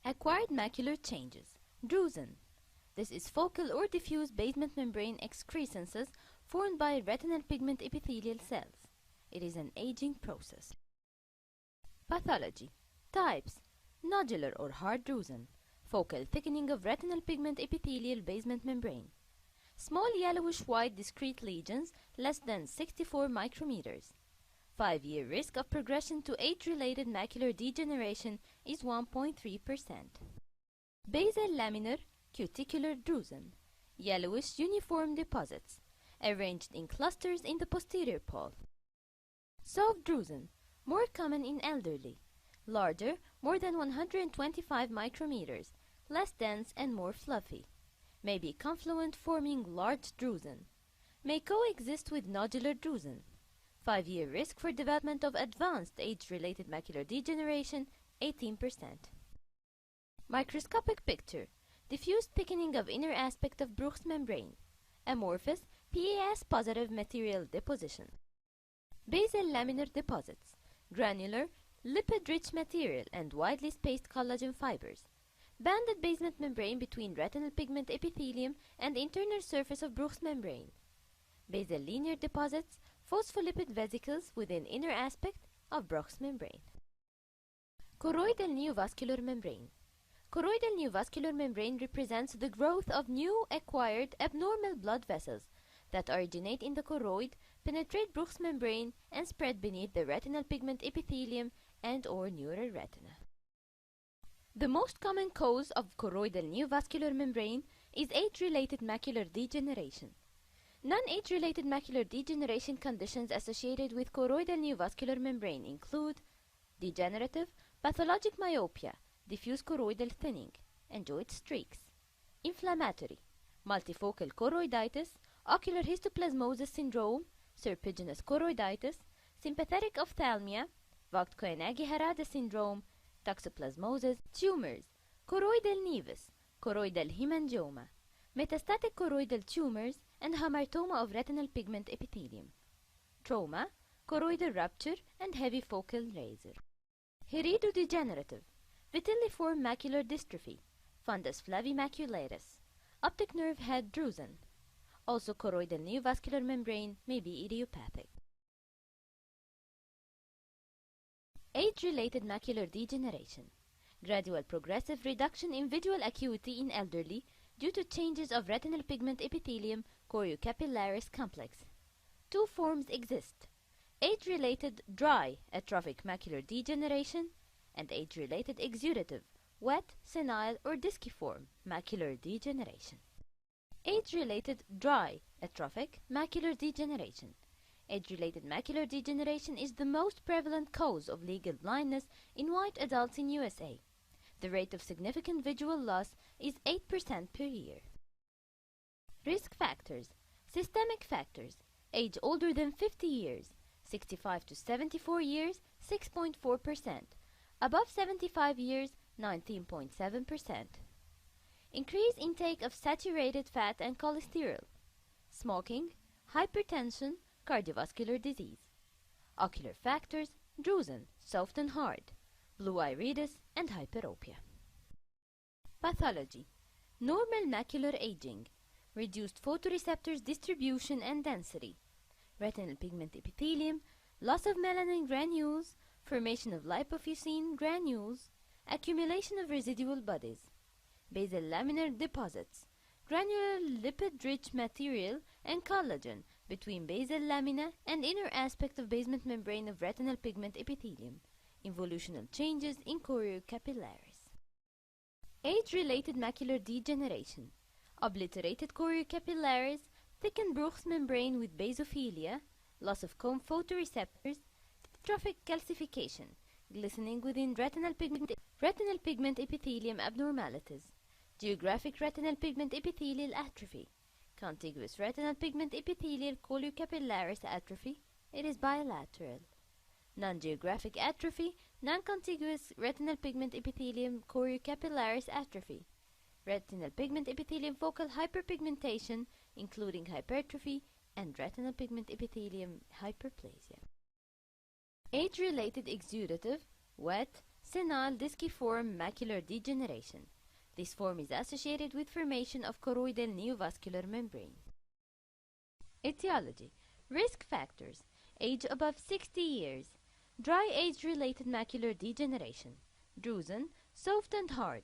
Acquired macular changes. Drusen. This is focal or diffuse basement membrane excrescences formed by retinal pigment epithelial cells. It is an aging process. Pathology. Types. Nodular or hard drusen. Focal thickening of retinal pigment epithelial basement membrane. Small yellowish-white discrete lesions less than 64 micrometers. 5-year risk of progression to age-related macular degeneration is 1.3%. Basal laminar cuticular drusen. Yellowish uniform deposits, arranged in clusters in the posterior pole. Soft drusen, more common in elderly. Larger, more than 125 micrometers, less dense and more fluffy. May be confluent, forming large drusen. May coexist with nodular drusen. 5-year risk for development of advanced age-related macular degeneration, 18%. Microscopic picture. Diffuse thickening of inner aspect of Bruch's membrane. Amorphous, PAS-positive material deposition. Basal laminar deposits. Granular, lipid-rich material and widely spaced collagen fibers. Banded basement membrane between retinal pigment epithelium and internal surface of Bruch's membrane. Basal linear deposits, phospholipid vesicles within inner aspect of Bruch's membrane. Choroidal neovascular membrane. Choroidal neovascular membrane represents the growth of new acquired abnormal blood vessels that originate in the choroid, penetrate Bruch's membrane, and spread beneath the retinal pigment epithelium and/or neural retina. The most common cause of choroidal neovascular membrane is age-related macular degeneration. Non-age-related macular degeneration conditions associated with choroidal neovascular membrane include degenerative, pathologic myopia, diffuse choroidal thinning, angioid streaks, inflammatory, multifocal choroiditis, ocular histoplasmosis syndrome, serpiginous choroiditis, sympathetic ophthalmia, Vogt-Koyanagi-Harada syndrome, toxoplasmosis, tumors, choroidal nevus, choroidal hemangioma, metastatic choroidal tumors, and hamartoma of retinal pigment epithelium. Trauma, choroidal rupture, and heavy focal laser. Heridodegenerative, vitelliform macular dystrophy, fundus flavimacularis, optic nerve head drusen. Also choroidal neovascular membrane may be idiopathic. Age-related macular degeneration. Gradual progressive reduction in visual acuity in elderly due to changes of retinal pigment epithelium choriocapillaris complex. Two forms exist: age-related dry atrophic macular degeneration and age-related exudative, wet, senile, or disciform macular degeneration. Age-related dry atrophic macular degeneration. Age-related macular degeneration is the most prevalent cause of legal blindness in white adults in USA. The rate of significant visual loss is 8% per year. Risk factors. Systemic factors. Age older than 50 years, 65 to 74 years, 6.4%. Above 75 years, 19.7%. Increased intake of saturated fat and cholesterol. Smoking, hypertension, cardiovascular disease. Ocular factors, drusen, soft and hard, blue iridis, and hyperopia. Pathology. Normal macular aging, reduced photoreceptors distribution and density, retinal pigment epithelium, loss of melanin granules, formation of lipofuscin granules, accumulation of residual bodies, basal laminar deposits, granular lipid-rich material and collagen between basal lamina and inner aspect of basement membrane of retinal pigment epithelium, involutional changes in choriocapillaris. Age-related macular degeneration, obliterated choriocapillaris, thickened Bruch's membrane with basophilia, loss of comb photoreceptors, trophic calcification, glistening within retinal pigment epithelium abnormalities, geographic retinal pigment epithelial atrophy, contiguous retinal pigment epithelial choriocapillaris atrophy, it is bilateral. Non-geographic atrophy, non-contiguous retinal pigment epithelium choriocapillaris atrophy, retinal pigment epithelium focal hyperpigmentation, including hypertrophy, and retinal pigment epithelium hyperplasia. Age-related exudative, wet, senile disciform macular degeneration. This form is associated with formation of choroidal neovascular membrane. Etiology. Risk factors. Age above 60 years. Dry age-related macular degeneration. Drusen, soft and hard.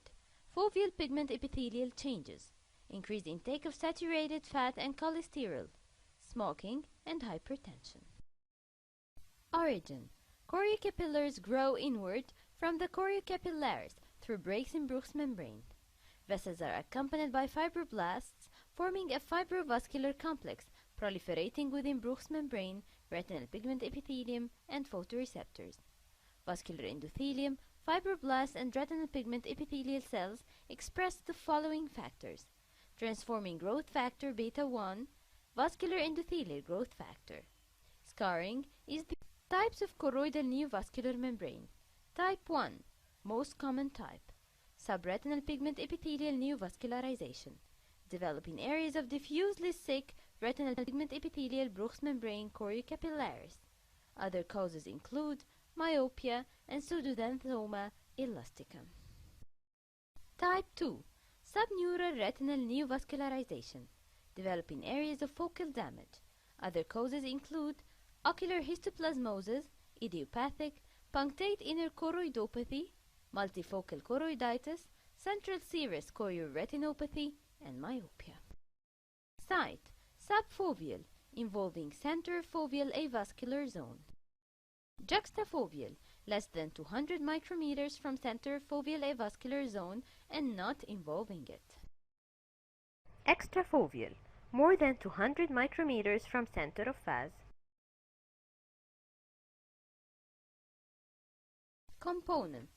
Foveal pigment epithelial changes. Increased intake of saturated fat and cholesterol. Smoking and hypertension. Origin. Choriocapillaries grow inward from the choriocapillaris through breaks in Bruch's membrane. Vessels are accompanied by fibroblasts forming a fibrovascular complex proliferating within Bruch's membrane, retinal pigment epithelium, and photoreceptors. Vascular endothelium, fibroblasts, and retinal pigment epithelial cells express the following factors: transforming growth factor beta 1, vascular endothelial growth factor. Scarring is the types of choroidal neovascular membrane. Type 1, most common type. Subretinal pigment epithelial neovascularization, developing areas of diffusely thick retinal pigment epithelial Bruch's membrane choriocapillaris. Other causes include myopia and pseudoxanthoma elasticum. Type 2, subneural retinal neovascularization, developing areas of focal damage. Other causes include ocular histoplasmosis, idiopathic, punctate inner choroidopathy, multifocal choroiditis, central serous chorioretinopathy, and myopia. Site, subfoveal, involving center foveal avascular zone. Juxtafoveal, less than 200 micrometers from center foveal avascular zone and not involving it. Extrafoveal, more than 200 micrometers from center of F.R.S. Components.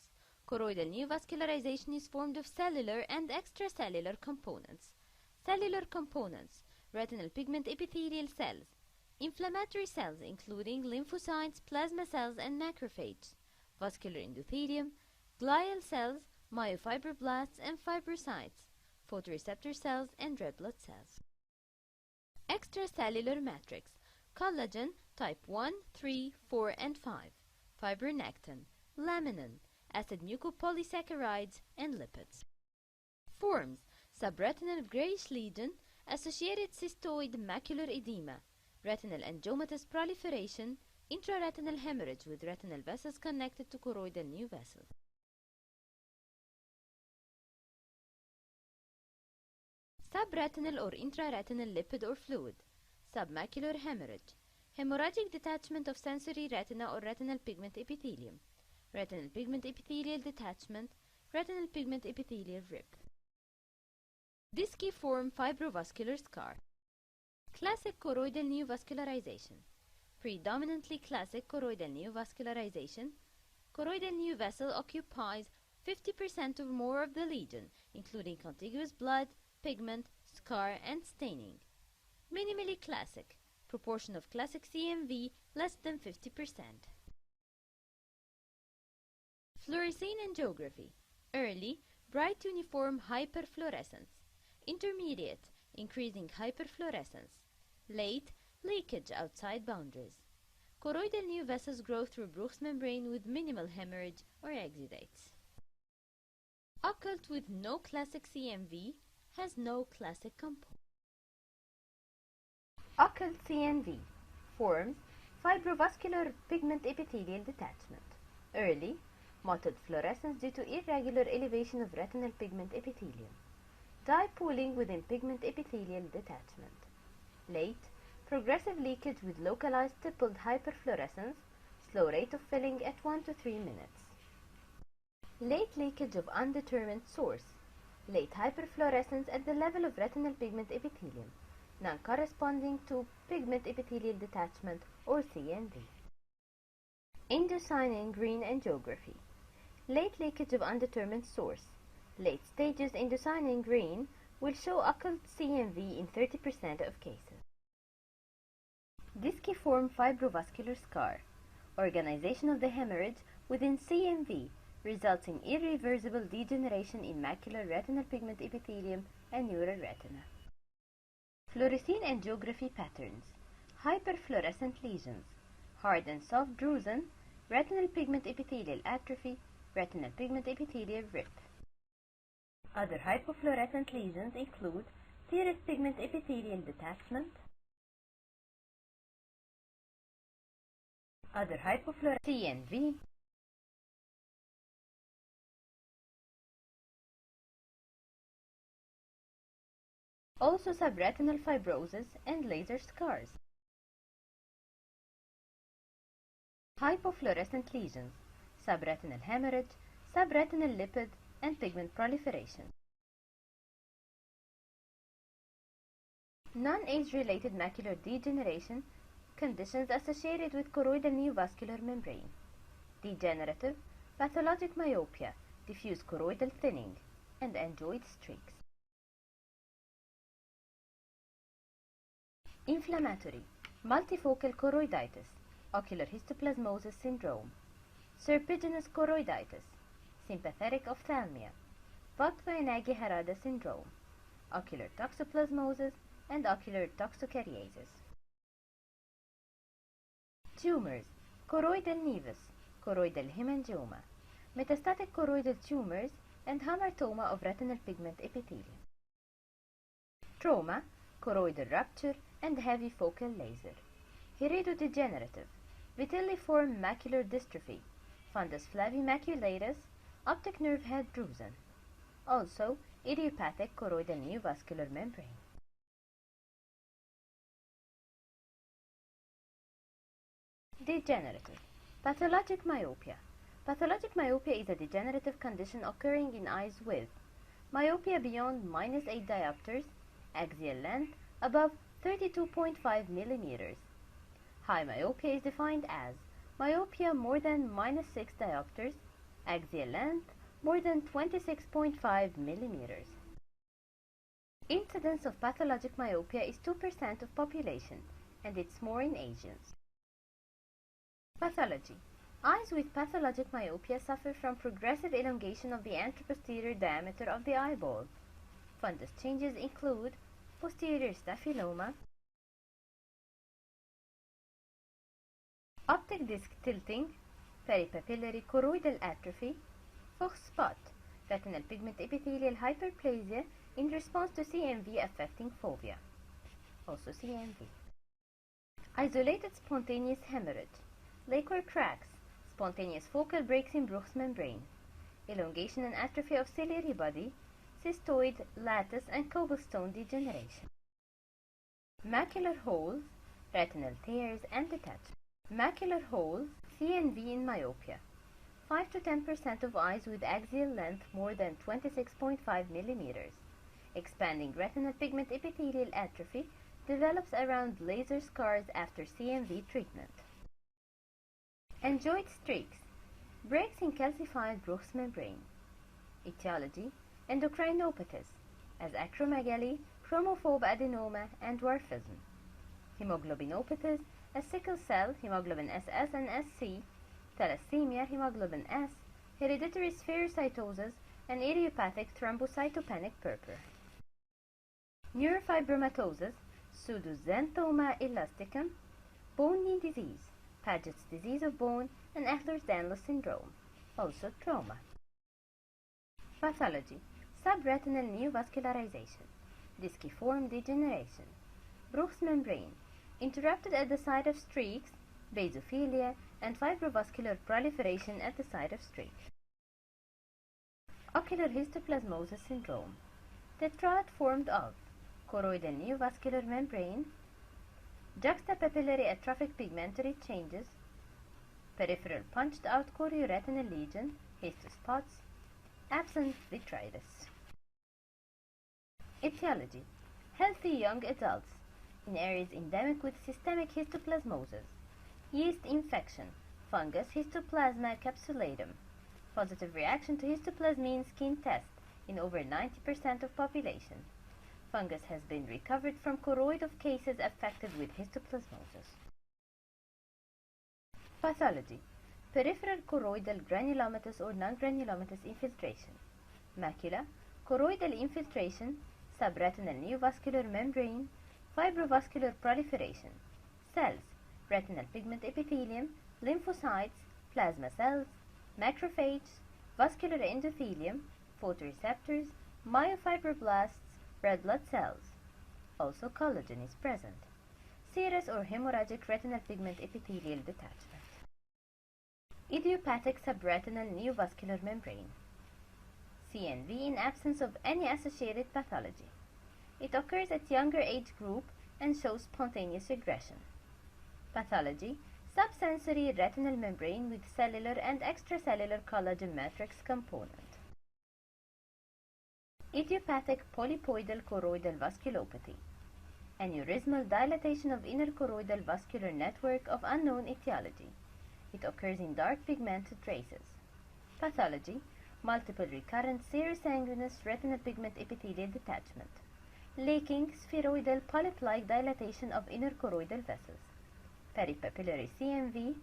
Choroidal neovascularization is formed of cellular and extracellular components. Cellular components: retinal pigment epithelial cells, inflammatory cells including lymphocytes, plasma cells, and macrophages, vascular endothelium, glial cells, myofibroblasts and fibrocytes, photoreceptor cells, and red blood cells. Extracellular matrix: collagen type 1, 3, 4, and 5, fibronectin, laminin, acid mucopolysaccharides, and lipids. Forms: subretinal grayish lesion, associated cystoid macular edema, retinal angiomatous proliferation, intraretinal hemorrhage with retinal vessels connected to choroidal new vessels. Subretinal or intraretinal lipid or fluid, submacular hemorrhage, hemorrhagic detachment of sensory retina or retinal pigment epithelium, retinal pigment epithelial detachment, retinal pigment epithelial rib. Disciform fibrovascular scar. Classic choroidal neovascularization. Predominantly classic choroidal neovascularization. Choroidal new vessel occupies 50% or more of the lesion, including contiguous blood, pigment, scar, and staining. Minimally classic. Proportion of classic CMV less than 50%. Fluorescein angiography. Early, bright uniform hyperfluorescence. Intermediate, increasing hyperfluorescence. Late, leakage outside boundaries. Choroidal new vessels grow through Bruch's membrane with minimal hemorrhage or exudates. Occult with no classic CMV has no classic component. Occult CNV forms fibrovascular pigment epithelial detachment. Early, mottled fluorescence due to irregular elevation of retinal pigment epithelium. Dye pooling within pigment epithelial detachment. Late, progressive leakage with localized stippled hyperfluorescence, slow rate of filling at 1 to 3 minutes. Late leakage of undetermined source. Late hyperfluorescence at the level of retinal pigment epithelium, non-corresponding to pigment epithelial detachment or CNV. Indocyanine green angiography. Late leakage of undetermined source. Late stages indocyanine green will show occult CMV in 30% of cases. Disciform fibrovascular scar. Organization of the hemorrhage within CMV results in irreversible degeneration in macular retinal pigment epithelium and neural retina. Fluorescein angiography patterns. Hyperfluorescent lesions. Hard and soft drusen, retinal pigment epithelial atrophy, retinal pigment epithelial rip. Other hypofluorescent lesions include serous pigment epithelial detachment, other hypofluorescent CNV, also subretinal fibrosis and laser scars. Hypofluorescent lesions, subretinal hemorrhage, subretinal lipid, and pigment proliferation. Non-age-related macular degeneration, conditions associated with choroidal neovascular membrane. Degenerative, pathologic myopia, diffuse choroidal thinning, and angioid streaks. Inflammatory, multifocal choroiditis, ocular histoplasmosis syndrome, serpiginous choroiditis, sympathetic ophthalmia, Vogt-Koyanagi-Harada syndrome, ocular toxoplasmosis, and ocular toxocariasis. Tumors, choroidal nevus, choroidal hemangioma, metastatic choroidal tumors, and hamartoma of retinal pigment epithelium. Trauma, choroidal rupture, and heavy focal laser. Heretodegenerative, vitelliform macular dystrophy, fundus flavimaculatus, optic nerve head drusen. Also, idiopathic choroidal neovascular membrane. Degenerative, pathologic myopia. Pathologic myopia is a degenerative condition occurring in eyes with myopia beyond -8 diopters, axial length above 32.5 millimeters. High myopia is defined as myopia more than -6 diopters, axial length more than 26.5 millimeters. Incidence of pathologic myopia is 2% of population, and it's more in Asians. Pathology. Eyes with pathologic myopia suffer from progressive elongation of the anteroposterior diameter of the eyeball. Fundus changes include posterior staphyloma, optic disc tilting, peripapillary choroidal atrophy, Fuchs spot, retinal pigment epithelial hyperplasia in response to CMV affecting fovea, also CMV. Isolated spontaneous hemorrhage, Laqueur cracks, spontaneous focal breaks in Bruch's membrane, elongation and atrophy of ciliary body, cystoid, lattice, and cobblestone degeneration. Macular holes, retinal tears and detachment. Macular holes, CNV in myopia. 5 to 10% of eyes with axial length more than 26.5 millimeters. Expanding retinal pigment epithelial atrophy develops around laser scars after CMV treatment. Angioid streaks, breaks in calcified Bruch's membrane. Etiology, endocrinopathies, as acromegaly, chromophobe adenoma, and dwarfism. Hemoglobinopathies, as sickle cell, hemoglobin SS and SC, thalassemia, hemoglobin S, hereditary spherocytosis, and idiopathic thrombocytopenic purpura. Neurofibromatosis, pseudoxanthoma elasticum, bone knee disease, Paget's disease of bone, and Ehlers-Danlos syndrome, also trauma. Pathology, subretinal neovascularization, disciform degeneration, Bruch's membrane, interrupted at the site of streaks, basophilia, and fibrovascular proliferation at the site of streaks. Ocular histoplasmosis syndrome, tetrad formed of choroidal neovascular membrane, juxtapapillary atrophic pigmentary changes, peripheral punched out chorioretinal lesion, histospots, absent vitritis. Etiology, healthy young adults in areas endemic with systemic histoplasmosis, yeast infection, fungus histoplasma capsulatum, positive reaction to histoplasmine skin test in over 90% of population. Fungus has been recovered from choroid of cases affected with histoplasmosis. Pathology, peripheral choroidal granulomatous or non-granulomatous infiltration, macula, choroidal infiltration, subretinal neovascular membrane, fibrovascular proliferation, cells, retinal pigment epithelium, lymphocytes, plasma cells, macrophages, vascular endothelium, photoreceptors, myofibroblasts, red blood cells. Also collagen is present. Serous or hemorrhagic retinal pigment epithelial detachment. Idiopathic subretinal neovascular membrane. CNV in absence of any associated pathology. It occurs at younger age group and shows spontaneous regression. Pathology: subsensory retinal membrane with cellular and extracellular collagen matrix component. Idiopathic polypoidal choroidal vasculopathy. Aneurysmal dilatation of inner choroidal vascular network of unknown etiology. It occurs in dark pigmented traces. Pathology: multiple recurrent serosanguinous retinal pigment epithelial detachment. Leaking spheroidal polyp-like dilatation of inner choroidal vessels. Peripapillary CMV,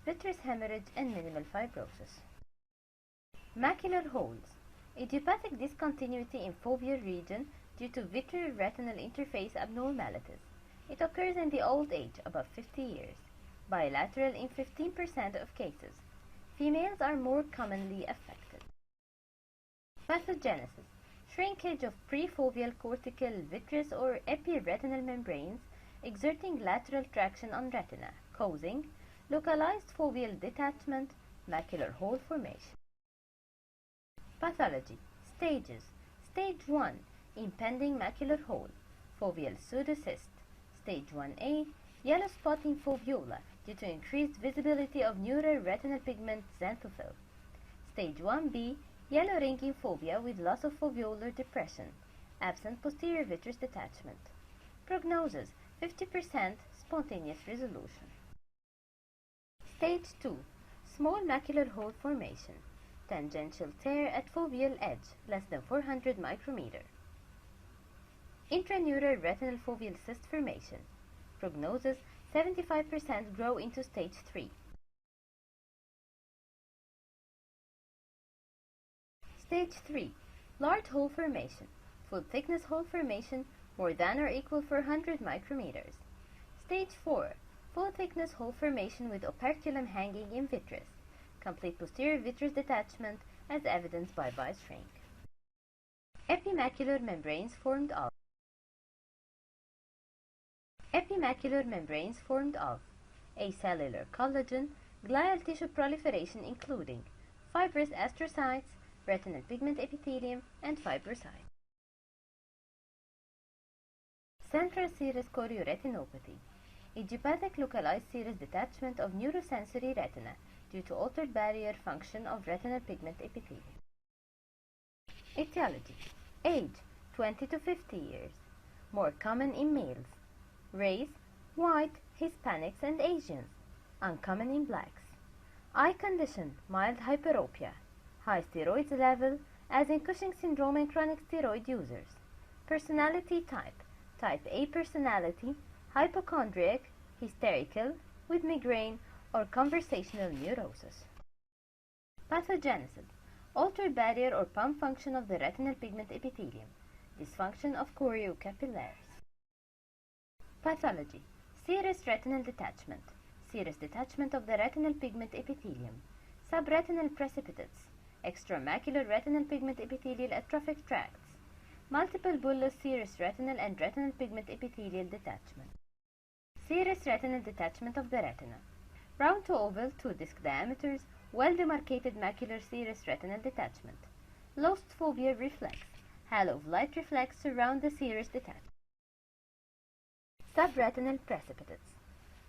vitreous hemorrhage and minimal fibrosis. Macular holes. Idiopathic discontinuity in foveal region due to vitreoretinal interface abnormalities. It occurs in the old age, above 50 years. Bilateral in 15% of cases. Females are more commonly affected. Pathogenesis: shrinkage of prefoveal cortical vitreous or epiretinal membranes exerting lateral traction on retina, causing localized foveal detachment, macular hole formation. Pathology: stages. Stage 1, impending macular hole, foveal pseudocyst. Stage 1A, yellow spot in foveola due to increased visibility of neural retinal pigment xanthophyll. Stage 1B, yellow ring in fovea with loss of foveolar depression, absent posterior vitreous detachment. Prognosis: 50% spontaneous resolution. Stage 2, small macular hole formation, tangential tear at foveal edge, less than 400 micrometer. Intraneural retinal foveal cyst formation. Prognosis: 75% grow into stage 3. Stage 3, large hole formation, full thickness hole formation more than or equal 400 micrometers. Stage 4, full thickness hole formation with operculum hanging in vitreous, complete posterior vitreous detachment as evidenced by bishrink. Epimacular membranes formed of acellular collagen, glial tissue proliferation including fibrous astrocytes, retinal pigment epithelium, and fibrocytes. Central serous chorioretinopathy, idiopathic localized serous detachment of neurosensory retina due to altered barrier function of retinal pigment epithelium. Etiology: age 20 to 50 years, more common in males. Race: white, Hispanics, and Asians, uncommon in blacks. Eye condition: mild hyperopia, high steroids level, as in Cushing syndrome and chronic steroid users. Personality type: type A personality, hypochondriac, hysterical, with migraine or conversational neurosis. Pathogenesis: altered barrier or pump function of the retinal pigment epithelium, dysfunction of choriocapillaries. Pathology: serous retinal detachment, serous detachment of the retinal pigment epithelium, subretinal precipitates, extramacular retinal pigment epithelial atrophic tracts, multiple bullous serous retinal and retinal pigment epithelial detachment. Serous retinal detachment of the retina, round to oval 2 disc diameters, well demarcated macular serous retinal detachment, lost foveal reflex, halo of light reflex surround the serous detachment. Subretinal precipitates,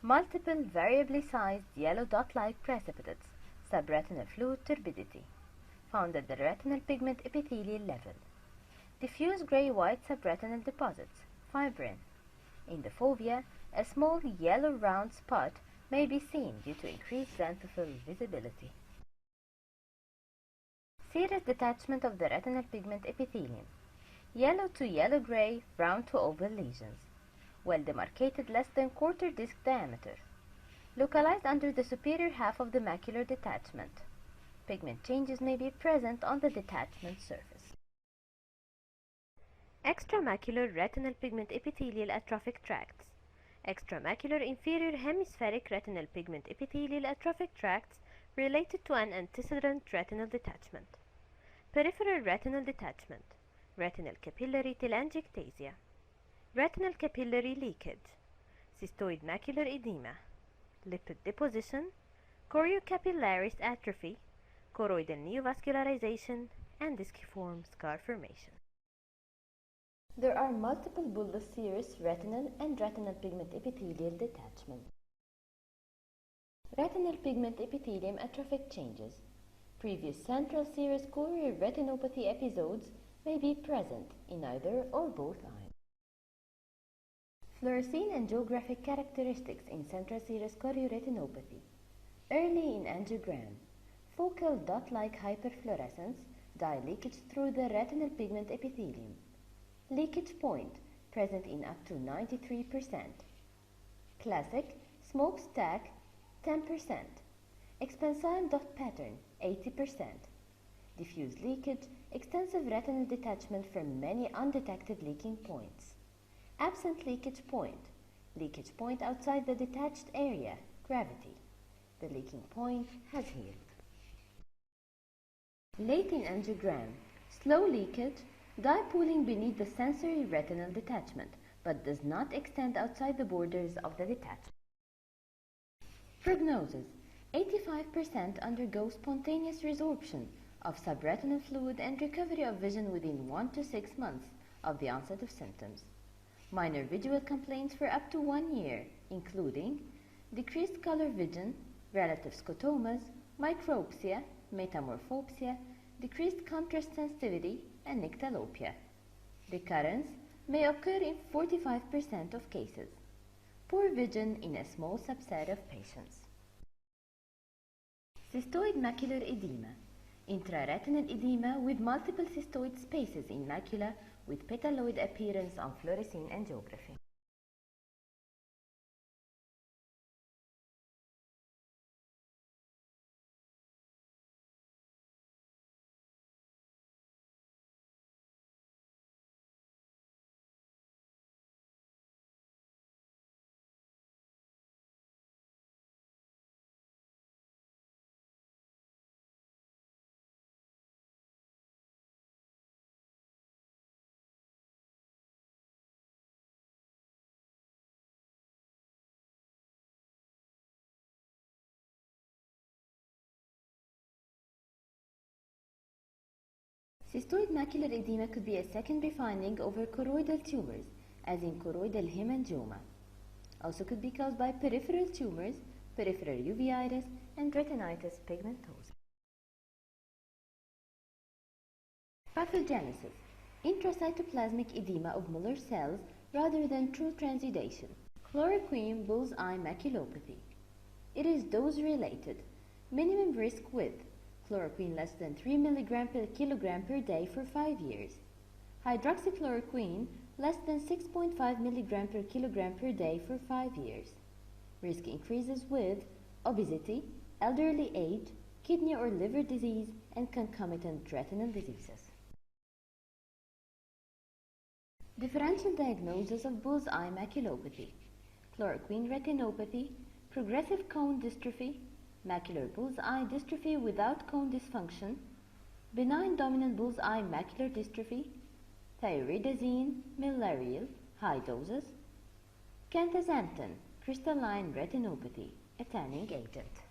multiple variably sized yellow dot-like precipitates, subretinal fluid turbidity, found at the retinal pigment epithelial level. Diffuse gray-white subretinal deposits, fibrin. In the fovea, a small yellow round spot may be seen due to increased xanthophyll visibility. Serous detachment of the retinal pigment epithelium, yellow to yellow-gray, round to oval lesions, well demarcated less than quarter disc diameter, localized under the superior half of the macular detachment. Pigment changes may be present on the detachment surface. Extramacular retinal pigment epithelial atrophic tracts, extramacular inferior hemispheric retinal pigment epithelial atrophic tracts related to an antecedent retinal detachment. Peripheral retinal detachment, retinal capillary telangiectasia, retinal capillary leakage, cystoid macular edema, lipid deposition, choriocapillaris atrophy, choroidal neovascularization, and disciform scar formation. There are multiple bullous serous retinal and retinal pigment epithelial detachments. Retinal pigment epithelium atrophic changes. Previous central serous chorioretinopathy episodes may be present in either or both eyes. Fluorescein angiographic characteristics in central serous chorioretinopathy. Early in angiogram, focal dot-like hyperfluorescence, dye leakage through the retinal pigment epithelium. Leakage point present in up to 93%. Classic smokestack 10%. Expansile dot pattern 80%. Diffuse leakage, extensive retinal detachment from many undetected leaking points. Absent leakage point outside the detached area, gravity. The leaking point has healed. Late in angiogram, slow leakage, dye pooling beneath the sensory retinal detachment, but does not extend outside the borders of the detachment. Prognosis: 85% undergo spontaneous resorption of subretinal fluid and recovery of vision within 1 to 6 months of the onset of symptoms. Minor visual complaints for up to 1 year, including decreased color vision, relative scotomas, micropsia, metamorphopsia, decreased contrast sensitivity, and nyctalopia. Recurrence may occur in 45% of cases. Poor vision in a small subset of patients. Cystoid macular edema, intraretinal edema with multiple cystoid spaces in macula with petaloid appearance on fluorescein angiography. Cystoid macular edema could be a secondary finding over choroidal tumors, as in choroidal hemangioma. Also could be caused by peripheral tumors, peripheral uveitis, and retinitis pigmentosa. Pathogenesis: intracytoplasmic edema of Muller cells rather than true transudation. Chloroquine bullseye maculopathy. It is dose-related. Minimum risk with chloroquine less than 3 mg per kilogram per day for 5 years. Hydroxychloroquine less than 6.5 mg per kilogram per day for 5 years. Risk increases with obesity, elderly age, kidney or liver disease, and concomitant retinal diseases. Differential diagnosis of bullseye maculopathy: chloroquine retinopathy, progressive cone dystrophy, macular bullseye dystrophy without cone dysfunction, benign dominant bullseye macular dystrophy, thioridazine, malarial, high doses, canthaxanthin, crystalline retinopathy, a tanning agent.